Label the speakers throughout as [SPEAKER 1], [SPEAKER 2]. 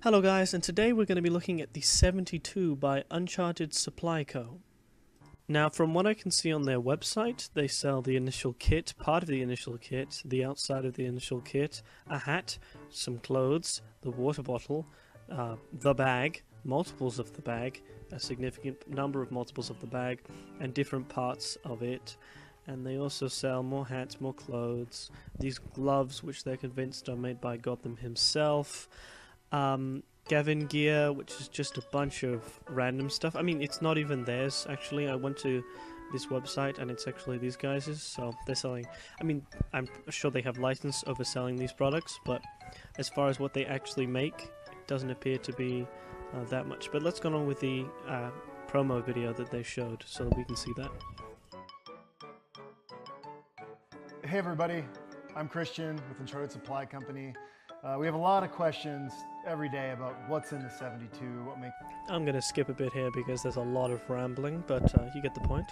[SPEAKER 1] Hello guys, and today we're going to be looking at the 72 by Uncharted Supply Co. Now, from what I can see on their website, they sell the initial kit, part of the initial kit, the outside of the initial kit, a hat, some clothes, the water bottle, the bag, multiples of the bag, a significant number of multiples of the bag, and different parts of it. And they also sell more hats, more clothes, these gloves which they're convinced are made by Gotham himself, Gavin gear, which is just a bunch of random stuff. I mean, it's not even theirs, actually. I went to this website and it's actually these guys', so they're selling. I mean, I'm sure they have license over selling these products, but as far as what they actually make, it doesn't appear to be that much. But let's go on with the promo video that they showed so that we can see that.
[SPEAKER 2] Hey everybody, I'm Christian with Uncharted Supply Company. We have a lot of questions every day about what's in the 72, what makes...
[SPEAKER 1] I'm going to skip a bit here because there's a lot of rambling, but you get the point.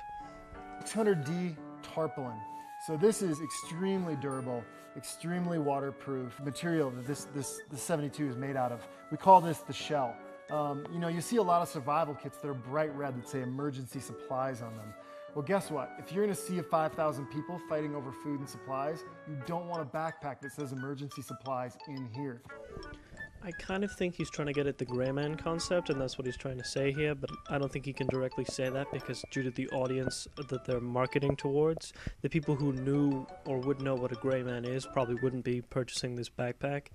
[SPEAKER 2] 600D tarpaulin. So this is extremely durable, extremely waterproof material that this 72 is made out of. We call this the shell. You know, you see a lot of survival kits that are bright red that say emergency supplies on them. Well, guess what? If you're in a sea of 5,000 people fighting over food and supplies, you don't want a backpack that says emergency supplies in here.
[SPEAKER 1] I kind of think he's trying to get at the Grey Man concept, and that's what he's trying to say here, but I don't think he can directly say that because due to the audience that they're marketing towards, the people who knew or would know what a Grey Man is probably wouldn't be purchasing this backpack.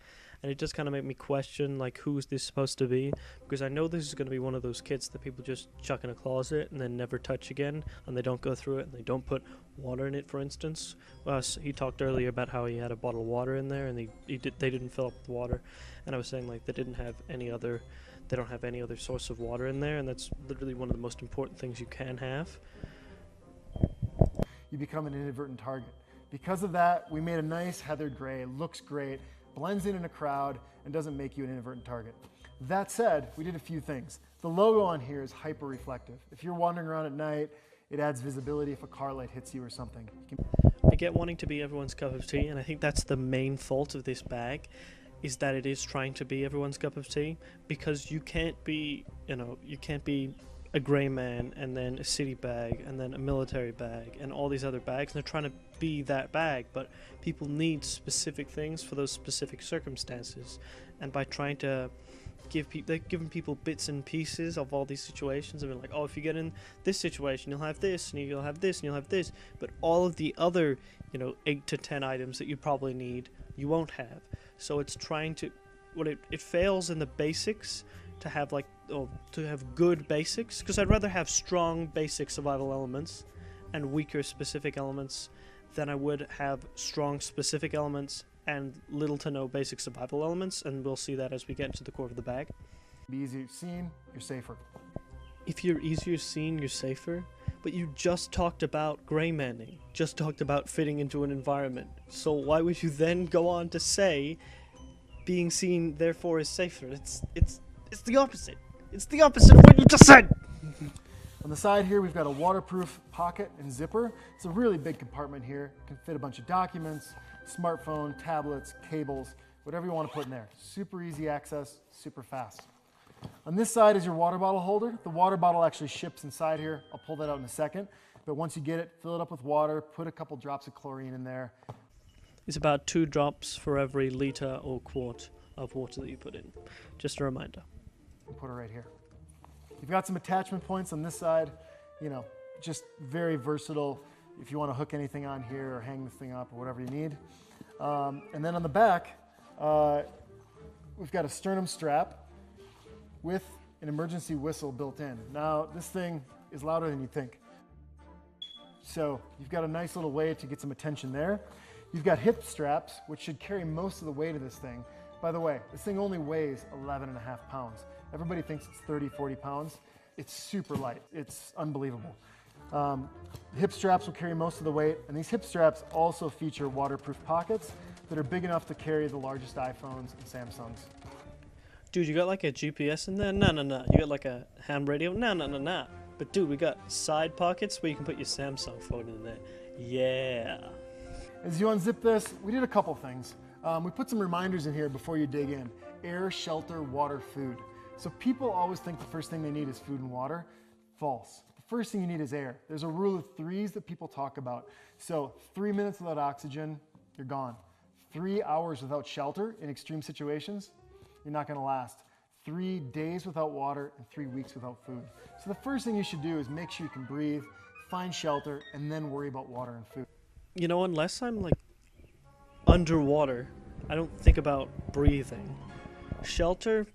[SPEAKER 1] And it just kind of made me question, like, who is this supposed to be? Because I know this is going to be one of those kits that people just chuck in a closet and then never touch again, and they don't go through it, and they don't put water in it, for instance. He talked earlier about how he had a bottle of water in there, and they didn't fill up with water. And I was saying, like, they don't have any other source of water in there, and that's literally one of the most important things you can have.
[SPEAKER 2] You become an inadvertent target. Because of that, we made a nice heathered gray, looks great, blends in a crowd, and doesn't make you an inadvertent target. That said, we did a few things. The logo on here is hyper reflective. If you're wandering around at night, it adds visibility if a car light hits you or something.
[SPEAKER 1] I get wanting to be everyone's cup of tea, and I think that's the main fault of this bag, is that it is trying to be everyone's cup of tea, because you can't be a Grey Man and then a city bag and then a military bag and all these other bags, and they're trying to be that bag, but people need specific things for those specific circumstances, and by trying to they're giving people bits and pieces of all these situations, and like, oh, if you get in this situation, you'll have this, and you'll have this, and you'll have this, but all of the other, 8 to 10 items that you probably need, you won't have. So it's trying to, it fails in the basics to have good basics, because I'd rather have strong basic survival elements and weaker specific elements than I would have strong specific elements and little to no basic survival elements, and we'll see that as we get into the core of the bag.
[SPEAKER 2] Be easier seen, you're safer.
[SPEAKER 1] If you're easier seen, you're safer, but you just talked about Grey Manning, just talked about fitting into an environment, so why would you then go on to say being seen therefore is safer? It's the opposite. It's the opposite of what you just said!
[SPEAKER 2] On the side here, we've got a waterproof pocket and zipper. It's a really big compartment here. It can fit a bunch of documents, smartphone, tablets, cables, whatever you want to put in there. Super easy access, super fast. On this side is your water bottle holder. The water bottle actually ships inside here. I'll pull that out in a second. But once you get it, fill it up with water, put a couple drops of chlorine in there.
[SPEAKER 1] It's about 2 drops for every liter or quart of water that you put in. Just a reminder.
[SPEAKER 2] And put it right here. You've got some attachment points on this side, just very versatile if you want to hook anything on here or hang this thing up or whatever you need. And then on the back, we've got a sternum strap with an emergency whistle built in. Now, this thing is louder than you think. So you've got a nice little way to get some attention there. You've got hip straps, which should carry most of the weight of this thing. By the way, this thing only weighs 11.5 pounds. Everybody thinks it's 30, 40 pounds. It's super light. It's unbelievable. Hip straps will carry most of the weight, and these hip straps also feature waterproof pockets that are big enough to carry the largest iPhones and Samsungs.
[SPEAKER 1] Dude, you got like a GPS in there? No. You got like a ham radio? No. But dude, we got side pockets where you can put your Samsung phone in there. Yeah.
[SPEAKER 2] As you unzip this, we did a couple things. We put some reminders in here before you dig in. air, shelter, water, food. So people always think the first thing they need is food and water. False. The first thing you need is air. There's a rule of threes that people talk about. So 3 minutes without oxygen, you're gone. 3 hours without shelter in extreme situations, you're not going to last. 3 days without water and 3 weeks without food. So the first thing you should do is make sure you can breathe, find shelter, and then worry about water and food.
[SPEAKER 1] You know, unless I'm like underwater, I don't think about breathing. Shelter,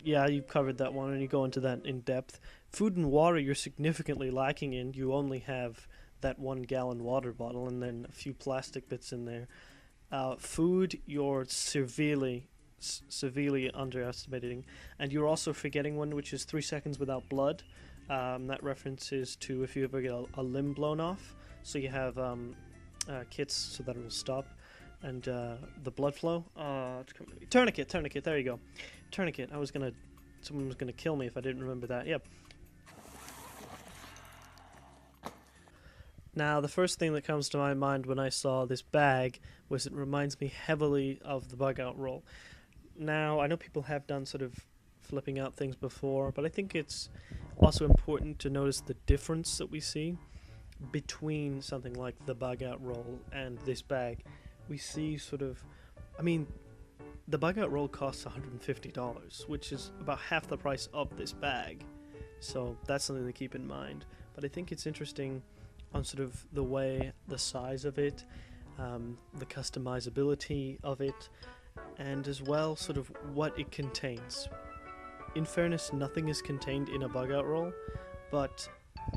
[SPEAKER 1] yeah, you covered that one and you go into that in depth. Food and water you're significantly lacking in. You only have that 1 gallon water bottle and then a few plastic bits in there. Food you're severely underestimating, and you're also forgetting one, which is 3 seconds without blood. That references to if you ever get a limb blown off, so you have kits so that it will stop, and the blood flow. Tourniquet, there you go. Tourniquet. Someone was gonna kill me if I didn't remember that. Yep. Now, the first thing that comes to my mind when I saw this bag was it reminds me heavily of the bug out roll. Now, I know people have done sort of flipping out things before, but I think it's also important to notice the difference that we see between something like the bug out roll and this bag. We see sort of, I mean, the bug out roll costs $150, which is about half the price of this bag. So that's something to keep in mind. But I think it's interesting on sort of the way, the size of it, the customizability of it, and as well sort of what it contains. In fairness, nothing is contained in a bug out roll, but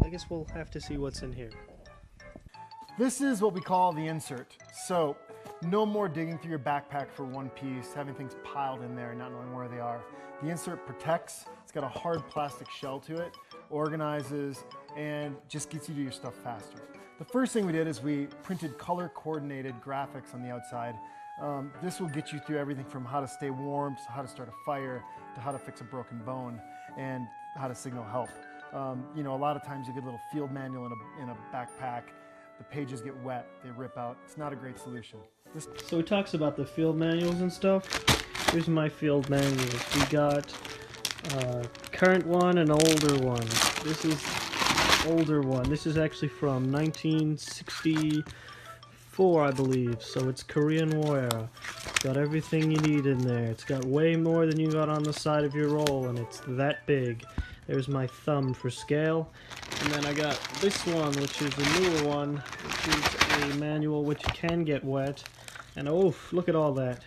[SPEAKER 1] I guess we'll have to see what's in here.
[SPEAKER 2] This is what we call the insert. So no more digging through your backpack for one piece, having things piled in there and not knowing where they are. The insert protects, it's got a hard plastic shell to it, organizes, and just gets you to your stuff faster. The first thing we did is we printed color-coordinated graphics on the outside. This will get you through everything from how to stay warm, to how to start a fire, to how to fix a broken bone, and how to signal help. You know, a lot of times you get a little field manual in a backpack. The pages get wet, they rip out. It's not a great solution.
[SPEAKER 1] So he talks about the field manuals and stuff. Here's my field manuals. We got current one and older one. This is older one. This is actually from 1964, I believe. So it's Korean War era. It's got everything you need in there. It's got way more than you got on the side of your roll, and it's that big. There's my thumb for scale. And then I got this one, which is a newer one, which is a manual which can get wet. And oh, look at all that.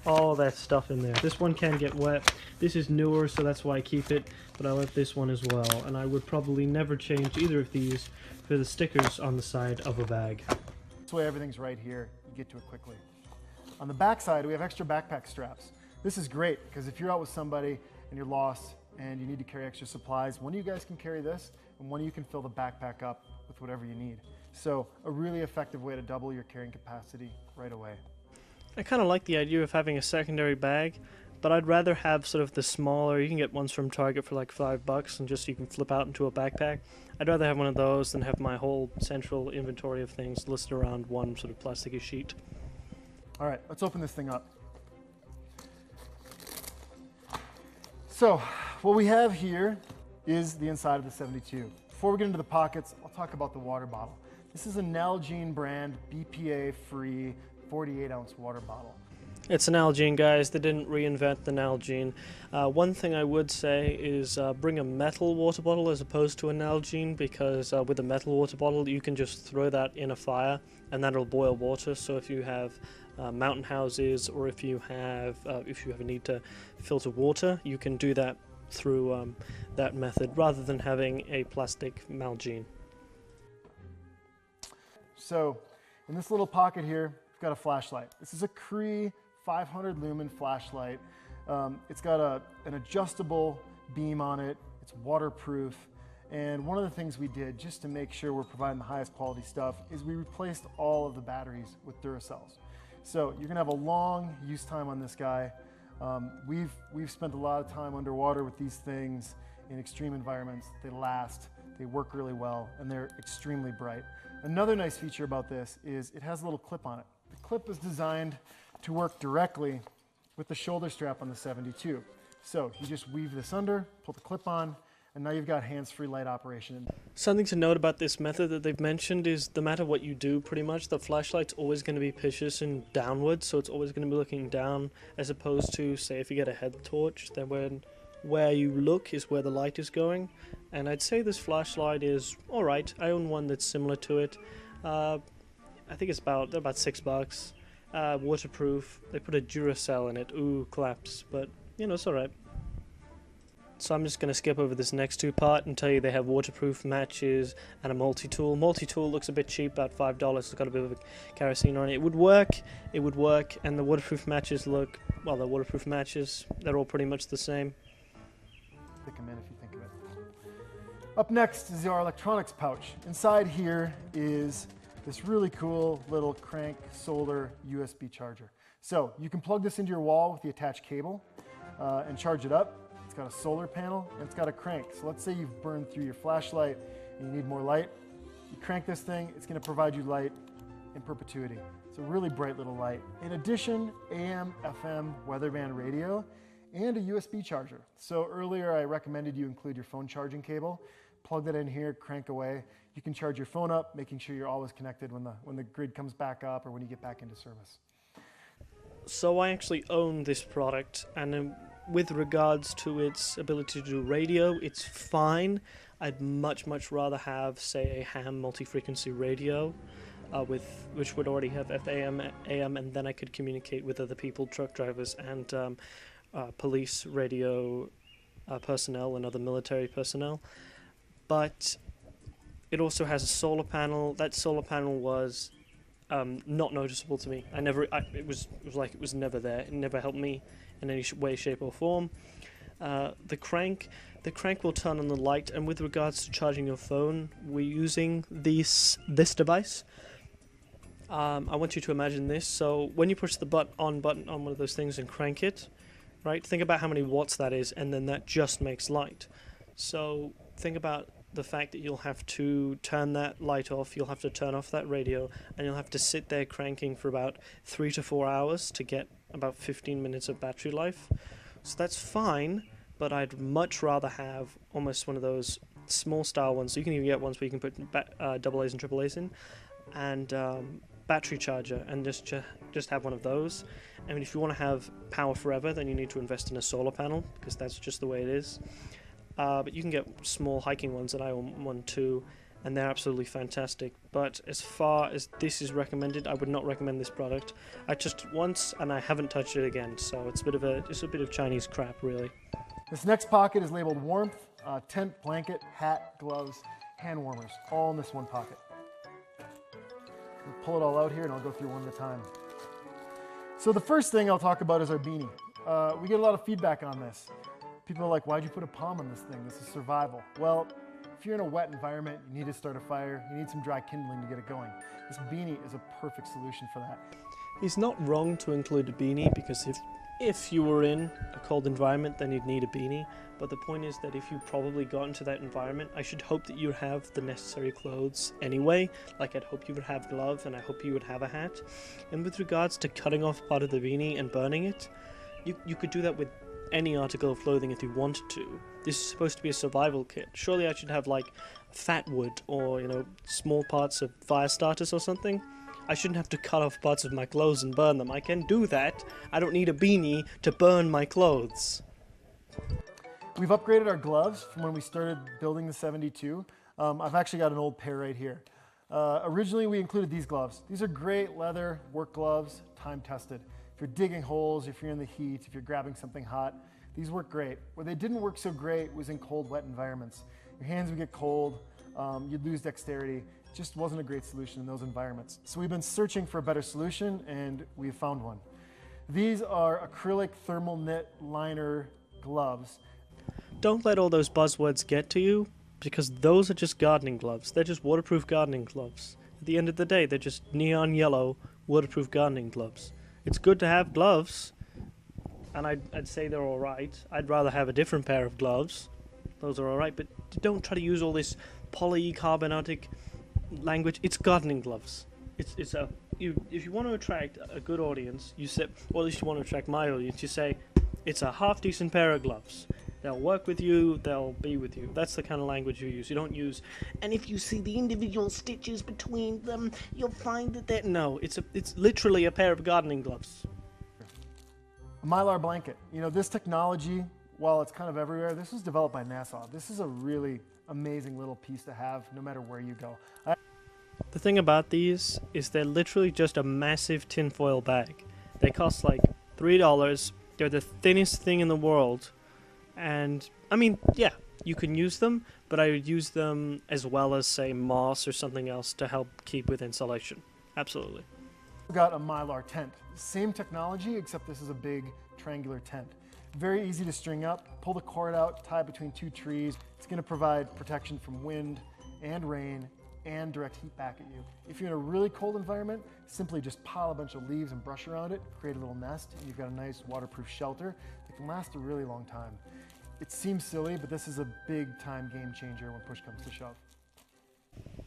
[SPEAKER 1] All that stuff in there. This one can get wet. This is newer, so that's why I keep it, but I like this one as well. And I would probably never change either of these for the stickers on the side of a bag.
[SPEAKER 2] This way everything's right here. You get to it quickly. On the back side, we have extra backpack straps. This is great because if you're out with somebody and you're lost and you need to carry extra supplies, one of you guys can carry this and one of you can fill the backpack up with whatever you need. So a really effective way to double your carrying capacity right away.
[SPEAKER 1] I kind of like the idea of having a secondary bag, but I'd rather have sort of the smaller, you can get ones from Target for like $5 and just you can flip out into a backpack. I'd rather have one of those than have my whole central inventory of things listed around one sort of plasticky sheet.
[SPEAKER 2] All right, let's open this thing up. So what we have here is the inside of the 72. Before we get into the pockets, I'll talk about the water bottle. This is a Nalgene brand, BPA-free, 48-ounce water bottle.
[SPEAKER 1] It's an Nalgene, guys. They didn't reinvent the Nalgene. One thing I would say is bring a metal water bottle as opposed to a Nalgene, because with a metal water bottle you can just throw that in a fire and that'll boil water. So if you have mountain houses, or if you have a need to filter water, you can do that through that method rather than having a plastic Nalgene.
[SPEAKER 2] So in this little pocket here, we've got a flashlight. This is a Cree 500 lumen flashlight. It's got an adjustable beam on it. It's waterproof. And one of the things we did just to make sure we're providing the highest quality stuff is we replaced all of the batteries with Duracells. So you're gonna have a long use time on this guy. We've spent a lot of time underwater with these things in extreme environments. They last, they work really well, and they're extremely bright. Another nice feature about this is it has a little clip on it. The clip is designed to work directly with the shoulder strap on the 72. So you just weave this under, pull the clip on, and now you've got hands-free light operation.
[SPEAKER 1] Something to note about this method that they've mentioned is no matter what you do, pretty much, the flashlight's always going to be positioned downwards, so it's always going to be looking down, as opposed to, say, if you get a head torch, then where you look is where the light is going. And I'd say this flashlight is alright. I own one that's similar to it. I think they're about $6. Waterproof. They put a Duracell in it. Ooh, claps. But, you know, it's alright. So I'm just going to skip over this next two part and tell you they have waterproof matches and a multi-tool. Multi-tool looks a bit cheap, about $5. It's got a bit of a kerosene on it. It would work, and the waterproof matches look, well, they're waterproof matches. They're all pretty much the same.
[SPEAKER 2] Stick them in if you think of it. Up next is our electronics pouch. Inside here is this really cool little crank solder USB charger. So you can plug this into your wall with the attached cable and charge it up. It's got a solar panel and it's got a crank. So let's say you've burned through your flashlight and you need more light. You crank this thing, it's going to provide you light in perpetuity. It's a really bright little light. In addition, AM, FM, weather band radio, and a USB charger. So earlier I recommended you include your phone charging cable. Plug that in here, crank away. You can charge your phone up, making sure you're always connected when the grid comes back up or when you get back into service.
[SPEAKER 1] So I actually own this product, and with regards to its ability to do radio, it's fine. I'd much rather have, say, a ham multi-frequency radio, which would already have FM, AM, and then I could communicate with other people, truck drivers, and police radio personnel and other military personnel. But it also has a solar panel. That solar panel was not noticeable to me. It was like it was never there. It never helped me in any way, shape, or form. The crank will turn on the light, and with regards to charging your phone, we're using this device. I want you to imagine this. So when you push the button on one of those things and crank it, right? Think about how many watts that is, and then that just makes light. So think about the fact that you'll have to turn that light off, you'll have to turn off that radio, and you'll have to sit there cranking for about 3 to 4 hours to get about 15 minutes of battery life. So that's fine, but I'd much rather have almost one of those small style ones. So you can even get ones where you can put AA's and AAA's in, and battery charger, and just have one of those. I mean, if you want to have power forever, then you need to invest in a solar panel, because that's just the way it is. But you can get small hiking ones, and I own one too, and they're absolutely fantastic. But as far as this is recommended, I would not recommend this product. I touched it once and I haven't touched it again, so it's a bit of Chinese crap, really.
[SPEAKER 2] This next pocket is labeled warmth, tent, blanket, hat, gloves, hand warmers, all in this one pocket. We'll pull it all out here and I'll go through one at a time. So the first thing I'll talk about is our beanie. We get a lot of feedback on this. People are like, why'd you put a palm on this thing? This is survival. Well, if you're in a wet environment, you need to start a fire, you need some dry kindling to get it going. This beanie is a perfect solution for that.
[SPEAKER 1] It's not wrong to include a beanie, because if you were in a cold environment, then you'd need a beanie. But the point is that if you probably got into that environment, I should hope that you have the necessary clothes anyway. Like, I'd hope you would have gloves, and I hope you would have a hat. And with regards to cutting off part of the beanie and burning it, you could do that with any article of clothing if you wanted to. This is supposed to be a survival kit. Surely I should have like fat wood or, small parts of fire starters or something. I shouldn't have to cut off parts of my clothes and burn them. I can do that. I don't need a beanie to burn my clothes.
[SPEAKER 2] We've upgraded our gloves from when we started building the 72. I've actually got an old pair right here. Originally we included these gloves. These are great leather work gloves, time tested. If you're digging holes, if you're in the heat, if you're grabbing something hot, these work great. Where they didn't work so great was in cold, wet environments. Your hands would get cold, you'd lose dexterity. It just wasn't a great solution in those environments. So we've been searching for a better solution, and we've found one. These are acrylic thermal knit liner gloves.
[SPEAKER 1] Don't let all those buzzwords get to you, because those are just gardening gloves. They're just waterproof gardening gloves. At the end of the day, they're just neon yellow waterproof gardening gloves. It's good to have gloves, and I'd say they're alright. I'd rather have a different pair of gloves. Those are alright, but don't try to use all this polycarbonatic language. It's gardening gloves. it's a if you want to attract a good audience, you say, or at least you want to attract my audience, you say it's a half decent pair of gloves. They'll work with you, they'll be with you. That's the kind of language you use. You don't use, and if you see the individual stitches between them, you'll find that they're... No, it's literally a pair of gardening gloves.
[SPEAKER 2] A Mylar blanket. You know, this technology, while it's kind of everywhere, this was developed by NASA. This is a really amazing little piece to have no matter where you go.
[SPEAKER 1] The thing about these is they're literally just a massive tinfoil bag. They cost like $3. They're the thinnest thing in the world. And, I mean, yeah, you can use them, but I would use them as well as, say, moss or something else to help keep with insulation. Absolutely.
[SPEAKER 2] We've got a Mylar tent. Same technology, except this is a big triangular tent. Very easy to string up, pull the cord out, tie between two trees. It's going to provide protection from wind and rain and direct heat back at you. If you're in a really cold environment, simply just pile a bunch of leaves and brush around it, create a little nest, and you've got a nice waterproof shelter that can last a really long time. It seems silly, but this is a big time game changer when push comes to shove.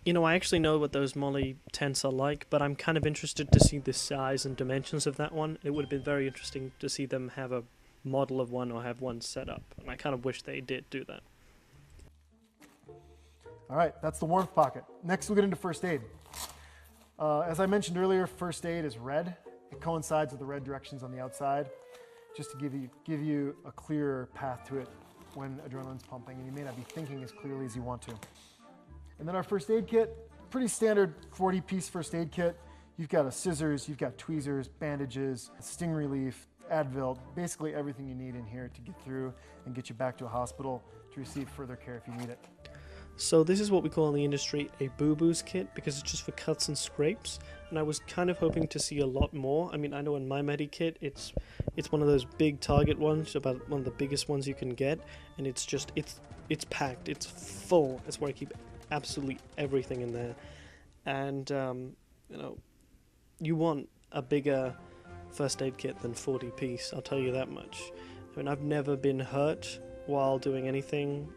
[SPEAKER 1] You know, I actually know what those Molly tents are like, but I'm kind of interested to see the size and dimensions of that one. It would have been very interesting to see them have a model of one or have one set up, and I kind of wish they did do that.
[SPEAKER 2] All right, that's the warmth pocket. Next, we'll get into first aid. As I mentioned earlier, first aid is red. It coincides with the red directions on the outside, just to give you a clearer path to it when adrenaline's pumping, and you may not be thinking as clearly as you want to. And then our first aid kit, pretty standard 40-piece first aid kit. You've got a scissors, you've got tweezers, bandages, sting relief, Advil, basically everything you need in here to get through and get you back to a hospital to receive further care if you need it.
[SPEAKER 1] So this is what we call in the industry a boo-boos kit, because it's just for cuts and scrapes, and I was kind of hoping to see a lot more. I mean, I know in my Medi kit, it's one of those big Target ones, about one of the biggest ones you can get, and it's packed, it's full. That's where I keep absolutely everything in there. And you know, you want a bigger first aid kit than 40-piece, I'll tell you that much. I mean, I've never been hurt while doing anything.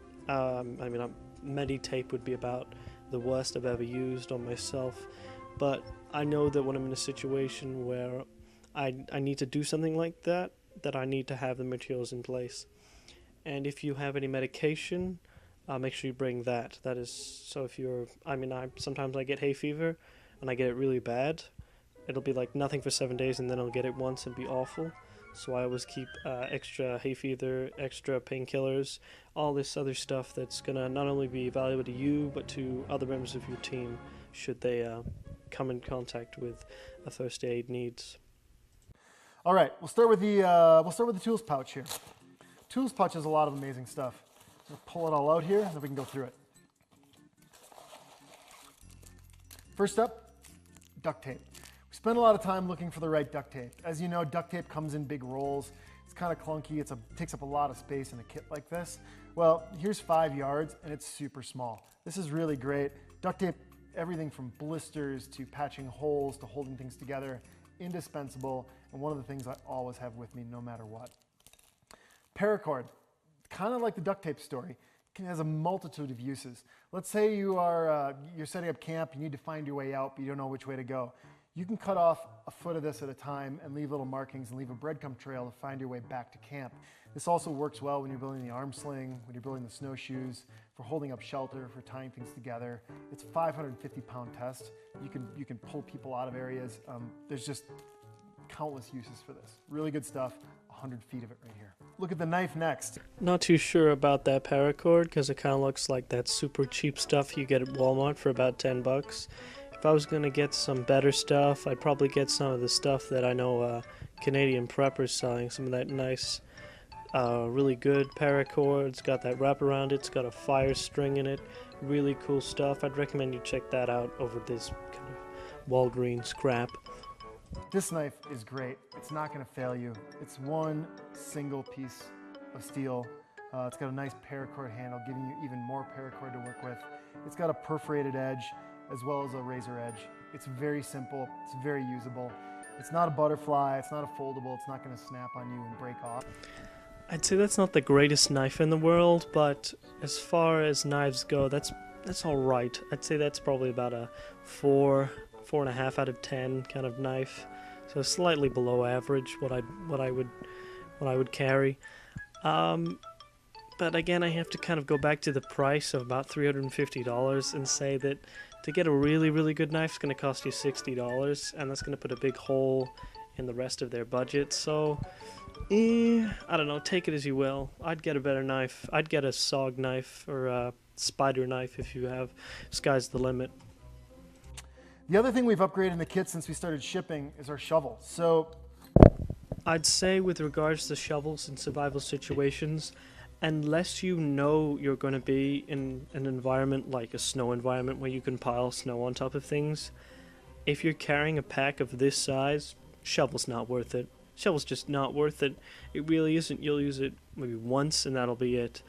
[SPEAKER 1] Medi tape would be about the worst I've ever used on myself, but I know that when I'm in a situation where I need to do something like that, that I need to have the materials in place. And if you have any medication, make sure you bring that. That is, so if you're, sometimes I get hay fever, and I get it really bad. It'll be like nothing for 7 days, and then I'll get it once and be awful. So I always keep extra hay fever, extra painkillers, all this other stuff that's going to not only be valuable to you, but to other members of your team should they come in contact with a first aid needs.
[SPEAKER 2] All right, we'll start with the tools pouch here. Tools pouch has a lot of amazing stuff. We'll pull it all out here, and then we can go through it. First up, duct tape. We spend a lot of time looking for the right duct tape. As you know, duct tape comes in big rolls. It's kind of clunky. It takes up a lot of space in a kit like this. Well, here's 5 yards, and it's super small. This is really great. Duct tape, everything from blisters to patching holes to holding things together, indispensable, and one of the things I always have with me no matter what. Paracord, kind of like the duct tape story. It has a multitude of uses. Let's say you're setting up camp, you need to find your way out, but you don't know which way to go. You can cut off a foot of this at a time and leave little markings and leave a breadcrumb trail to find your way back to camp. This also works well when you're building the arm sling, when you're building the snowshoes, for holding up shelter, for tying things together. It's a 550-pound test. You can pull people out of areas. There's just countless uses for this. Really good stuff. 100 feet of it right here. Look at the knife next.
[SPEAKER 1] Not too sure about that paracord, because it kind of looks like that super cheap stuff you get at Walmart for about 10 bucks. If I was going to get some better stuff, I'd probably get some of the stuff that I know Canadian Prepper's selling. Some of that nice, really good paracord. It's got that wrap around it. It's got a fire string in it. Really cool stuff. I'd recommend you check that out over this kind of Walgreens crap.
[SPEAKER 2] This knife is great. It's not going to fail you. It's one single piece of steel. It's got a nice paracord handle, giving you even more paracord to work with. It's got a perforated edge as well as a razor edge. It's very simple. It's very usable. It's not a butterfly. It's not a foldable. It's not going to snap on you and break off.
[SPEAKER 1] I'd say that's not the greatest knife in the world, but as far as knives go, that's all right. I'd say that's probably about a 4 4.5 out of 10 kind of knife, so slightly below average what I would carry. But again, I have to kind of go back to the price of about $350 and say that to get a really, really good knife is going to cost you $60, and that's going to put a big hole in the rest of their budget. So, I don't know, take it as you will. I'd get a better knife. I'd get a SOG knife or a spider knife if you have. Sky's the limit.
[SPEAKER 2] The other thing we've upgraded in the kit since we started shipping is our shovel. So
[SPEAKER 1] I'd say with regards to shovels in survival situations, unless you know you're going to be in an environment like a snow environment where you can pile snow on top of things, if you're carrying a pack of this size, shovel's not worth it. Shovel's just not worth it. It really isn't. You'll use it maybe once and that'll be it.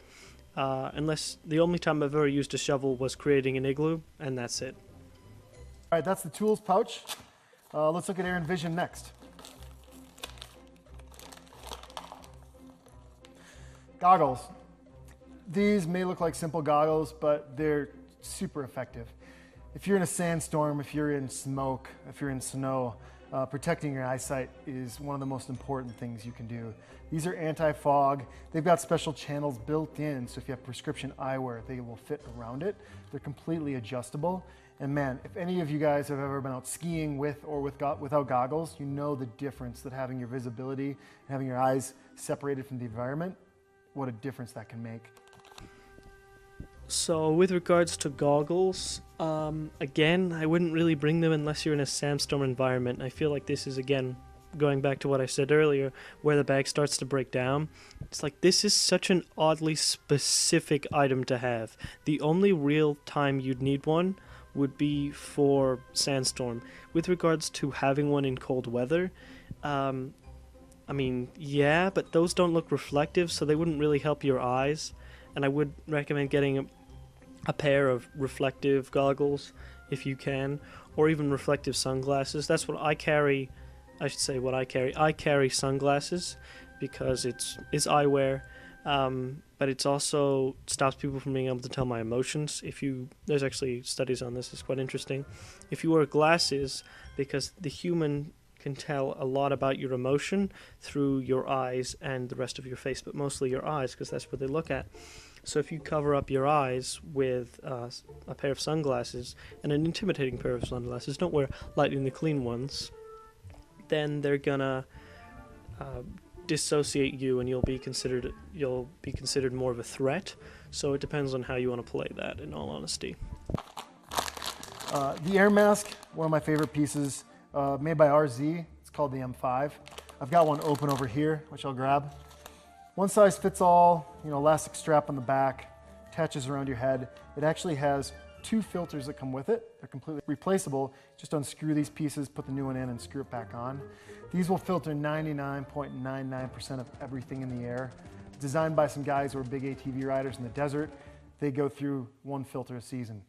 [SPEAKER 1] Unless the only time I've ever used a shovel was creating an igloo, and that's it.
[SPEAKER 2] All right, that's the tools pouch. Let's look at Air and Vision next. Goggles. These may look like simple goggles, but they're super effective. If you're in a sandstorm, if you're in smoke, if you're in snow, protecting your eyesight is one of the most important things you can do. These are anti-fog. They've got special channels built in, so if you have prescription eyewear, they will fit around it. They're completely adjustable. And man, if any of you guys have ever been out skiing with or without goggles, you know the difference that having your visibility and having your eyes separated from the environment, what a difference that can make.
[SPEAKER 1] So with regards to goggles, again, I wouldn't really bring them unless you're in a sandstorm environment. I feel like this is, again, going back to what I said earlier, where the bag starts to break down. It's like this is such an oddly specific item to have. The only real time you'd need one would be for sandstorm. With regards to having one in cold weather, I mean, yeah, but those don't look reflective, so they wouldn't really help your eyes. And I would recommend getting a pair of reflective goggles if you can, or even reflective sunglasses. That's what I carry. I should say what I carry. I carry sunglasses because it's eyewear, but it's also stops people from being able to tell my emotions. There's actually studies on this. It's quite interesting. If you wear glasses, because the human can tell a lot about your emotion through your eyes and the rest of your face, but mostly your eyes because that's what they look at. So if you cover up your eyes with a pair of sunglasses, and an intimidating pair of sunglasses, don't wear lightning clean ones, then they're gonna dissociate you, and you'll be considered more of a threat. So it depends on how you want to play that, in all honesty.
[SPEAKER 2] The air mask, one of my favorite pieces, made by RZ. It's called the M5. I've got one open over here, which I'll grab. One size fits all, elastic strap on the back, attaches around your head. It actually has 2 filters that come with it. They're completely replaceable. Just unscrew these pieces, put the new one in, and screw it back on. These will filter 99.99% of everything in the air. Designed by some guys who are big ATV riders in the desert. They go through 1 filter a season.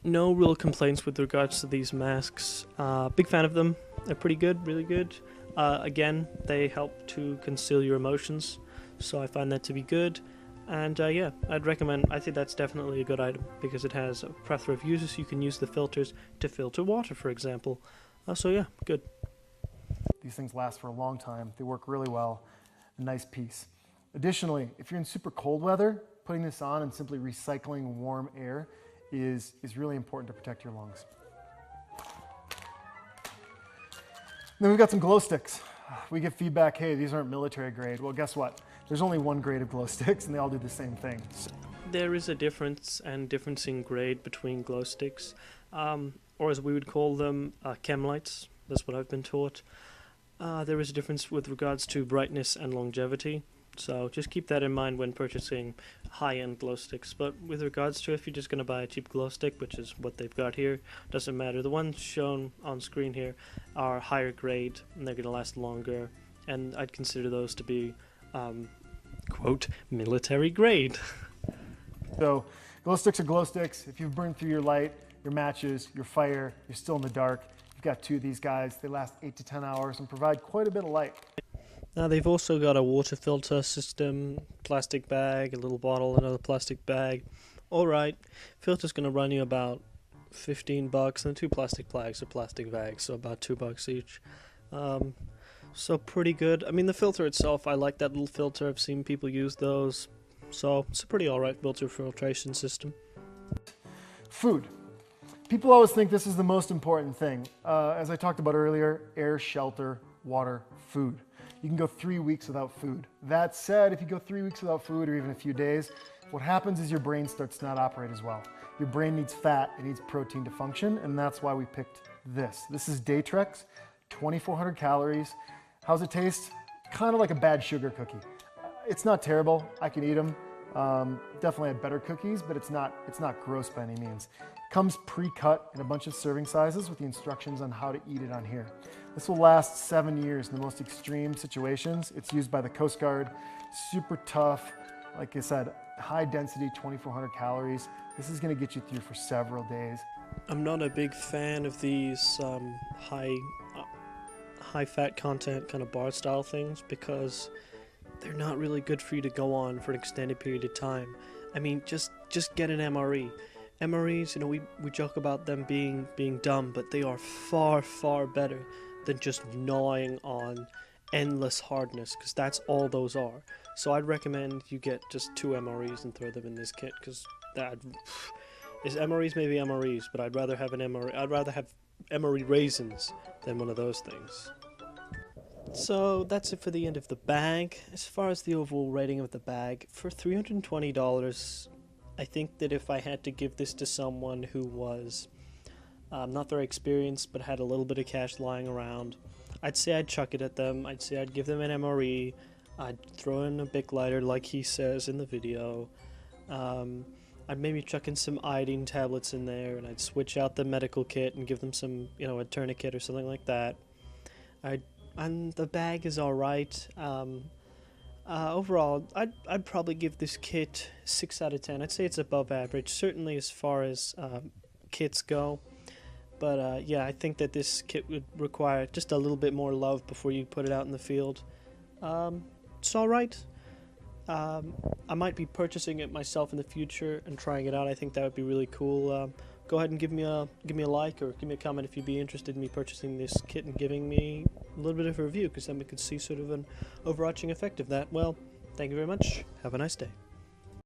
[SPEAKER 1] No real complaints with regards to these masks. Big fan of them. They're pretty good, really good. Again, they help to conceal your emotions, so I find that to be good. And yeah, I'd recommend. I think that's definitely a good item because it has a plethora of uses. You can use the filters to filter water, for example. So yeah, good.
[SPEAKER 2] These things last for a long time. They work really well. A nice piece. Additionally, if you're in super cold weather, putting this on and simply recycling warm air is really important to protect your lungs. Then we've got some glow sticks. We get feedback, hey, these aren't military grade. Well, guess what? There's only one grade of glow sticks and they all do the same thing.
[SPEAKER 1] There is a difference in grade between glow sticks, or as we would call them, chem lights. That's what I've been taught. There is a difference with regards to brightness and longevity. So just keep that in mind when purchasing high-end glow sticks. But with regards to if you're just going to buy a cheap glow stick, which is what they've got here, doesn't matter. The ones shown on screen here are higher grade and they're going to last longer. And I'd consider those to be, quote, military grade.
[SPEAKER 2] So glow sticks are glow sticks. If you've burned through your light, your matches, your fire, you're still in the dark. You've got 2 of these guys. They last 8 to 10 hours and provide quite a bit of light.
[SPEAKER 1] Now they've also got a water filter system, plastic bag, a little bottle, another plastic bag. Alright, filter's going to run you about 15 bucks, and 2 plastic bags are plastic bags, so about $2 each. So pretty good. I mean, the filter itself, I like that little filter. I've seen people use those, so it's a pretty alright filter filtration system.
[SPEAKER 2] Food. People always think this is the most important thing. As I talked about earlier, air, shelter, water, food. You can go 3 weeks without food. That said, if you go 3 weeks without food or even a few days, what happens is your brain starts to not operate as well. Your brain needs fat, it needs protein to function, and that's why we picked this. This is Daytrex, 2,400 calories. How's it taste? Kind of like a bad sugar cookie. It's not terrible, I can eat them. Definitely had better cookies, but it's not gross by any means. Comes pre-cut in a bunch of serving sizes with the instructions on how to eat it on here. This will last 7 years in the most extreme situations. It's used by the Coast Guard, super tough. Like I said, high density, 2,400 calories. This is gonna get you through for several days.
[SPEAKER 1] I'm not a big fan of these high fat content kind of bar style things because they're not really good for you to go on for an extended period of time. I mean, just get an MRE. MREs, you know, we joke about them being dumb, but they are far better than just gnawing on endless hardness, because that's all those are. So I'd recommend you get just 2 MREs and throw them in this kit, because that is MREs maybe MREs, but I'd rather have an MRE. I'd rather have MRE raisins than one of those things. So that's it for the end of the bag. As far as the overall rating of the bag, for $320, I think that if I had to give this to someone who was not very experienced but had a little bit of cash lying around, I'd say I'd chuck it at them. I'd say I'd give them an MRE. I'd throw in a Bic lighter like he says in the video. I'd maybe chuck in some iodine tablets in there, and I'd switch out the medical kit and give them some, you know, a tourniquet or something like that. And the bag is alright. Overall, I'd probably give this kit 6 out of 10. I'd say it's above average, certainly as far as kits go. But yeah, I think that this kit would require just a little bit more love before you put it out in the field. It's alright. I might be purchasing it myself in the future and trying it out. I think that would be really cool. Go ahead and give me a like or give me a comment if you'd be interested in me purchasing this kit and giving me a little bit of a review, because then we could see sort of an overarching effect of that. Well, thank you very much. Have a nice day.